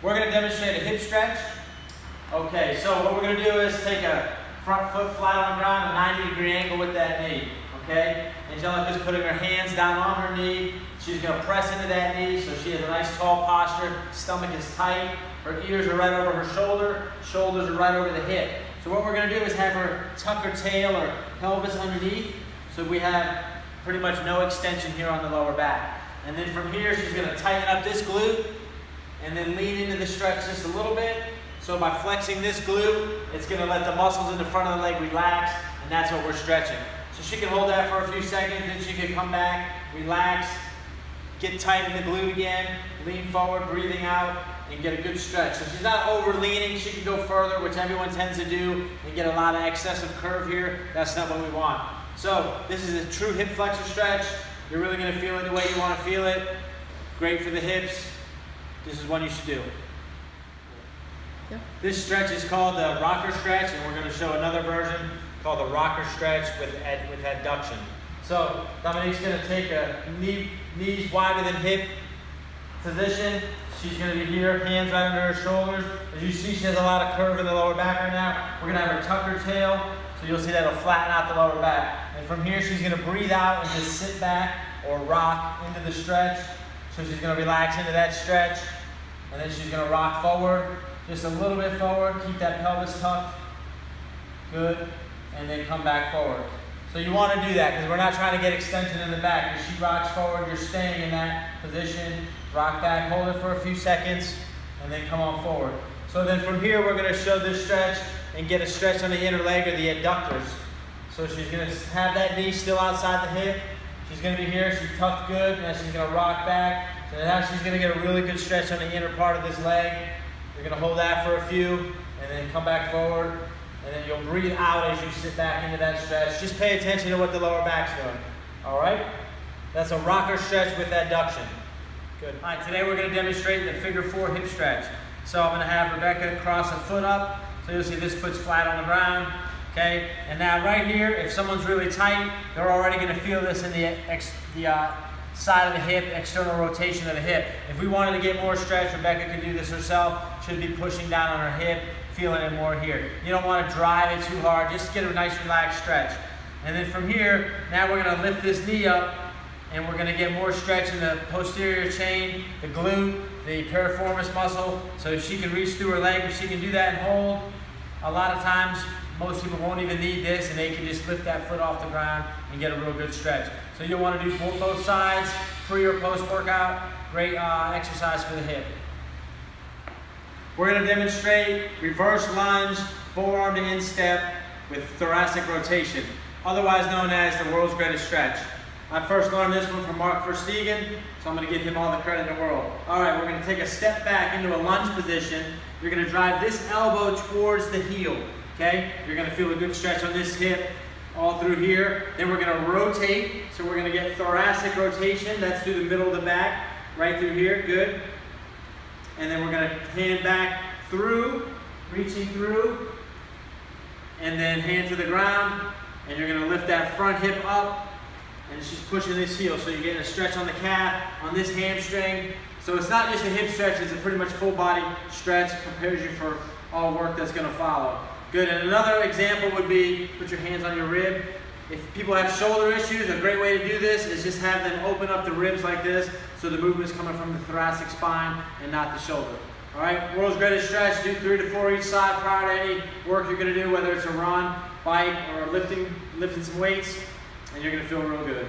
We're going to demonstrate a hip stretch. Okay, so what we're going to do is take a front foot flat on the ground, a 90-degree angle with that knee. Okay? Angelica's putting her hands down on her knee. She's going to press into that knee so she has a nice tall posture. Stomach is tight. Her ears are right over her shoulder. Shoulders are right over the hip. So what we're going to do is have her tuck her tail or pelvis underneath. So we have pretty much no extension here on the lower back. And then from here, she's going to tighten up this glute and then lean into the stretch just a little bit. So by flexing this glute, it's going to let the muscles in the front of the leg relax, and that's what we're stretching. So she can hold that for a few seconds, then she can come back, relax, get tight in the glute again, lean forward, breathing out, and get a good stretch. So she's not over leaning, she can go further, which everyone tends to do, and get a lot of excessive curve here. That's not what we want. So this is a true hip flexor stretch. You're really going to feel it the way you want to feel it. Great for the hips. This is one you should do. Yeah. This stretch is called the rocker stretch, and we're going to show another version called the rocker stretch with adduction. So Dominique's going to take a knees wider than hip position. She's going to be here, hands right under her shoulders. As you see, she has a lot of curve in the lower back right now. We're going to have her tuck her tail, so you'll see that'll flatten out the lower back. And from here, she's going to breathe out and just sit back or rock into the stretch. So she's going to relax into that stretch, and then she's going to rock forward, just a little bit forward, keep that pelvis tucked, good, and then come back forward. So you want to do that because we're not trying to get extension in the back. As she rocks forward, you're staying in that position, rock back, hold it for a few seconds, and then come on forward. So then from here, we're going to show this stretch and get a stretch on the inner leg or the adductors. So she's going to have that knee still outside the hip. She's going to be here, she's tucked good, and she's going to rock back. So now she's going to get a really good stretch on the inner part of this leg. You're going to hold that for a few, and then come back forward, and then you'll breathe out as you sit back into that stretch. Just pay attention to what the lower back's doing. All right? That's a rocker stretch with adduction. Good. All right, today we're going to demonstrate the figure 4 hip stretch. So I'm going to have Rebecca cross a foot up, so you'll see this foot's flat on the ground. Okay, and now right here, if someone's really tight, they're already going to feel this in the side of the hip, external rotation of the hip. If we wanted to get more stretch, Rebecca could do this herself. Should be pushing down on her hip, feeling it more here. You don't want to drive it too hard, just get a nice relaxed stretch. And then from here, now we're going to lift this knee up, and we're going to get more stretch in the posterior chain, the glute, the piriformis muscle, so she can reach through her leg. If she can do that and hold, a lot of times, most people won't even need this, and they can just lift that foot off the ground and get a real good stretch. So you'll want to do both sides, pre or post workout. Great exercise for the hip. We're going to demonstrate reverse lunge, forearm to instep with thoracic rotation, otherwise known as the world's greatest stretch. I first learned this one from Mark Verstegen, so I'm going to give him all the credit in the world. All right, we're going to take a step back into a lunge position. You're going to drive this elbow towards the heel. Okay, you're going to feel a good stretch on this hip all through here. Then we're going to rotate. So we're going to get thoracic rotation. That's through the middle of the back, right through here. Good. And then we're going to hand back through, reaching through, and then hand to the ground. And you're going to lift that front hip up, and she's pushing this heel. So you're getting a stretch on the calf, on this hamstring. So it's not just a hip stretch, it's a pretty much full body stretch. Prepares you for all work that's going to follow. Good, and another example would be, put your hands on your rib. If people have shoulder issues, a great way to do this is just have them open up the ribs like this, so the movement's coming from the thoracic spine and not the shoulder. All right, world's greatest stretch, do 3 to 4 each side prior to any work you're gonna do, whether it's a run, bike, or lifting some weights, and you're gonna feel real good.